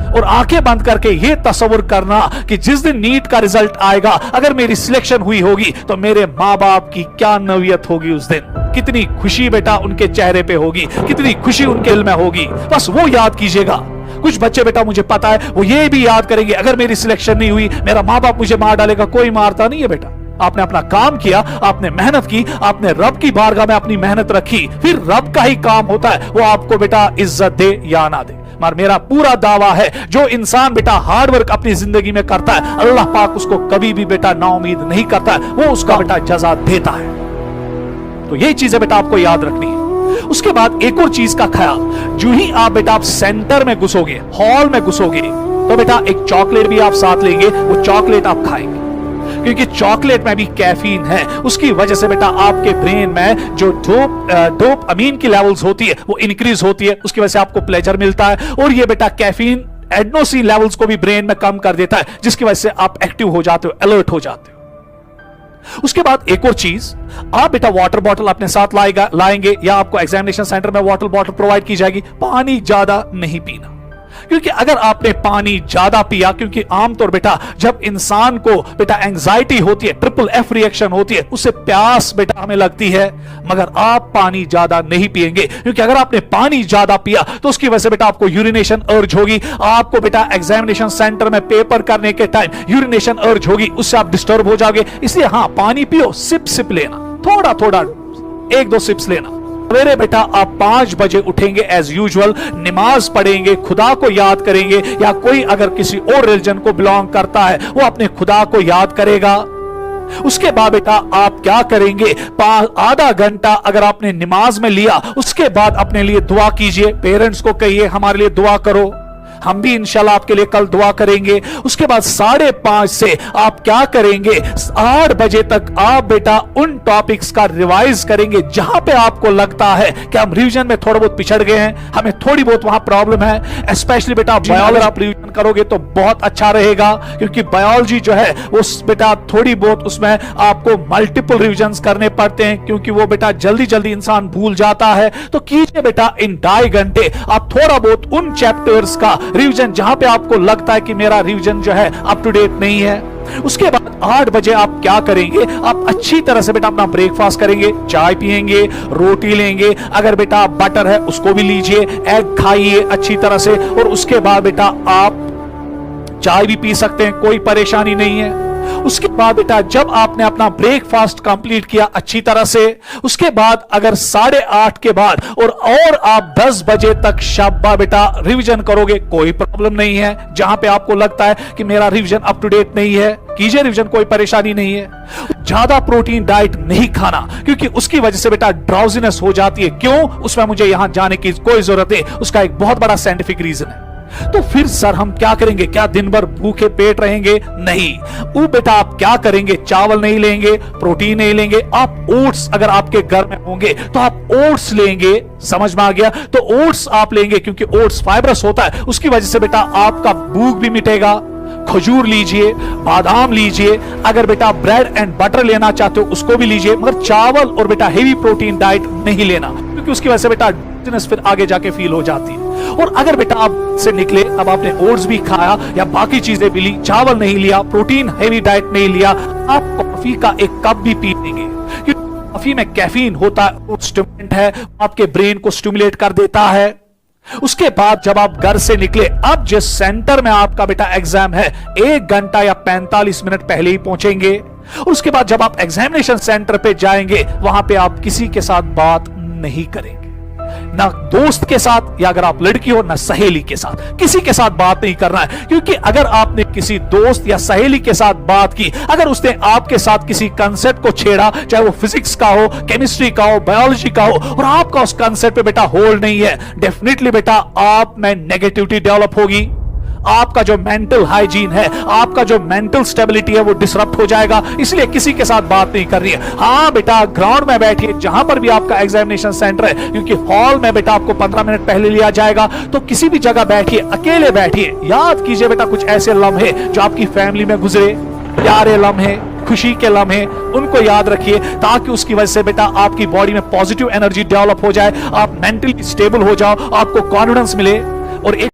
और आंखें बंद करके यह तस्वीर करना कि जिस दिन नीट का रिजल्ट आएगा, अगर मेरी सिलेक्शन हुई होगी तो मेरे माँ बाप की क्या नौयत होगी उस दिन, कितनी खुशी बेटा उनके चेहरे पे होगी, कितनी खुशी उनके दिल में होगी। बस वो याद कीजिएगा। कुछ बच्चे बेटा मुझे पता है वो ये भी याद करेंगे, अगर मेरी सिलेक्शन नहीं हुई मेरा माँ बाप मुझे मार डालेगा। कोई मारता नहीं है बेटा, आपने अपना काम किया, आपने मेहनत की, आपने रब की बारगाह में अपनी मेहनत रखी, फिर रब का ही काम होता है वो आपको बेटा इज्जत दे या ना दे। मगर मेरा पूरा दावा है जो इंसान बेटा हार्डवर्क अपनी जिंदगी में करता है, अल्लाह पाक उसको कभी भी बेटा नाउमीद नहीं करता है, वो उसका बेटा जजा देता है। तो यही चीजें बेटा आपको याद रखनी है। उसके बाद एक और चीज का ख्याल, जो ही आप बेटा आप सेंटर में घुसोगे, हॉल में घुसोगे, तो बेटा एक चॉकलेट भी आप साथ लेंगे, वो चॉकलेट आप खाएंगे, क्योंकि चॉकलेट में भी कैफीन है। उसकी वजह से बेटा आपके ब्रेन में जो डोप अमीन की लेवल्स होती है वो इंक्रीज होती है, उसकी वजह से आपको प्लेजर मिलता है। और ये बेटा कैफीन एडेनोसिन लेवल्स को भी ब्रेन में कम कर देता है, जिसकी वजह से आप एक्टिव हो जाते हो, अलर्ट हो जाते हो। उसके बाद एक और चीज, आप बेटा वाटर बॉटल अपने साथ लाएंगे या आपको एग्जामिनेशन सेंटर में वाटर बॉटल प्रोवाइड की जाएगी। पानी ज्यादा नहीं पीना, क्योंकि अगर आपने पानी ज्यादा पिया, क्योंकि आमतौर बेटा जब इंसान को बेटा एंजाइटी होती है, ट्रिपल एफ रिएक्शन होती है, उससे प्यास बेटा हमें लगती है, मगर आप पानी ज्यादा नहीं पिएंगे, क्योंकि अगर आपने पानी ज्यादा पिया तो उसकी वजह से बेटा आपको यूरिनेशन अर्ज होगी, आपको बेटा एग्जामिनेशन सेंटर में पेपर करने के टाइम यूरिनेशन अर्ज होगी, उससे आप डिस्टर्ब हो जाओगे। इसलिए हाँ, पानी पियो, सिप सिप लेना, थोड़ा थोड़ा 1-2 सिप्स लेना। सवेरे बेटा आप 5 बजे उठेंगे, एज यूजुअल नमाज पढ़ेंगे, खुदा को याद करेंगे, या कोई अगर किसी और रिलीजन को बिलोंग करता है वो अपने खुदा को याद करेगा। उसके बाद बेटा आप क्या करेंगे, आधा घंटा अगर आपने नमाज में लिया, उसके बाद अपने लिए दुआ कीजिए, पेरेंट्स को कहिए हमारे लिए दुआ करो, हम भी इंशाल्लाह आपके लिए कल दुआ करेंगे। उसके बाद 5:30 से आप क्या करेंगे, 8 बजे तक आप बेटा उन टॉपिक्स का रिवाइज करेंगे जहां पे आपको लगता है कि हम रिवीजन में थोड़ा बहुत पिछड़ गए हैं, हमें थोड़ी बहुत वहां प्रॉब्लम है। स्पेशली बेटा बायोलॉजी आप रिवीजन करोगे तो बहुत अच्छा रहेगा, क्योंकि बायोलॉजी जो है वो बेटा थोड़ी बहुत उसमें आपको मल्टीपल रिवीजन करने पड़ते हैं, क्योंकि वो बेटा जल्दी जल्दी इंसान भूल जाता है। तो कीजिए बेटा इन 2.5 घंटे आप थोड़ा बहुत उन चैप्टर्स का रिवीजन जहां पे आपको लगता है कि मेरा रिवीजन जो है अप टू डेट नहीं है। उसके बाद 8 बजे आप क्या करेंगे, आप अच्छी तरह से बेटा अपना ब्रेकफास्ट करेंगे, चाय पिएंगे, रोटी लेंगे, अगर बेटा बटर है उसको भी लीजिए, एग खाइए अच्छी तरह से, और उसके बाद बेटा आप चाय भी पी सकते हैं, कोई परेशानी नहीं है। उसके बाद बेटा जब आपने अपना ब्रेकफास्ट कंप्लीट किया अच्छी तरह से, उसके बाद अगर 8:30 के बाद और आप 10 बजे तक शाबा बेटा रिवीजन करोगे, कोई प्रॉब्लम नहीं है। जहां पे आपको लगता है कि मेरा रिवीजन अप टू डेट नहीं है, कीजिए रिवीजन, कोई परेशानी नहीं है। ज्यादा प्रोटीन डाइट नहीं खाना, क्योंकि उसकी वजह से बेटा ड्राउजीनेस हो जाती है। क्यों, उसमें मुझे यहां जाने की कोई जरूरत है, उसका एक बहुत बड़ा साइंटिफिक रीजन है। तो फिर सर हम क्या करेंगे, क्या दिन भर भूखे पेट रहेंगे? नहीं, वो बेटा आप क्या करेंगे, चावल नहीं लेंगे, प्रोटीन नहीं लेंगे, आप ओट्स अगर आपके घर में होंगे तो आप ओट्स लेंगे। समझ में आ गया? तो ओट्स आप लेंगे, क्योंकि ओट्स फाइबरस होता है, उसकी वजह से बेटा आपका भूख भी मिटेगा। खजूर लीजिए, बादाम लीजिए, अगर बेटा ब्रेड एंड बटर लेना चाहते हो उसको भी लीजिए, मगर चावल और बेटा हेवी प्रोटीन डाइट नहीं लेना, क्योंकि उसकी वजह से बेटा फिर आगे जाके फील हो जाती है। और अगर बेटा आप से निकले, अब आपने ओट्स भी खाया या बाकी चीजें भी ली, चावल नहीं लिया, प्रोटीन हेवी डाइट नहीं लिया, आप कॉफी का एक कप भी पी लेंगे, क्योंकि कॉफी में कैफीन होता है, वो स्टिमुलेंट है, आपके ब्रेन को स्टिमुलेट कर देता है। उसके बाद जब आप घर से निकले, अब जिस सेंटर में आपका बेटा एग्जाम है, 1 घंटा या 45 मिनट पहले ही पहुंचेंगे। और उसके बाद जब आप एग्जामिनेशन सेंटर पे जाएंगे, वहां पे आप किसी के साथ बात नहीं करेंगे, ना दोस्त के साथ, या अगर आप लड़की हो ना सहेली के साथ, किसी के साथ बात नहीं करना है। क्योंकि अगर आपने किसी दोस्त या सहेली के साथ बात की, अगर उसने आपके साथ किसी कंसेप्ट को छेड़ा, चाहे वो फिजिक्स का हो, केमिस्ट्री का हो, बायोलॉजी का हो, और आपका उस कंसेप्ट पे बेटा होल्ड नहीं है, डेफिनेटली बेटा आप में नेगेटिविटी डेवलप होगी, आपका जो मेंटल हाइजीन है, आपका जो मेंटल स्टेबिलिटी है वो डिसरप्ट हो जाएगा। इसलिए किसी के साथ बात नहीं करनी है। हाँ बेटा ग्राउंड में बैठिए, जहां पर भी आपका एग्जामिनेशन सेंटर है, क्योंकि हॉल में बेटा आपको 15 मिनट पहले लिया जाएगा, तो किसी भी जगह बैठिए, अकेले बैठिए। याद कीजिए बेटा कुछ ऐसे लम्हे जो आपकी फैमिली में गुजरे, प्यारे लम्हे, खुशी के लम्हे, उनको याद रखिए, ताकि उसकी वजह से बेटा आपकी बॉडी में पॉजिटिव एनर्जी डेवलप हो जाए, आप मेंटली स्टेबल हो जाओ, आपको कॉन्फिडेंस मिले। और एक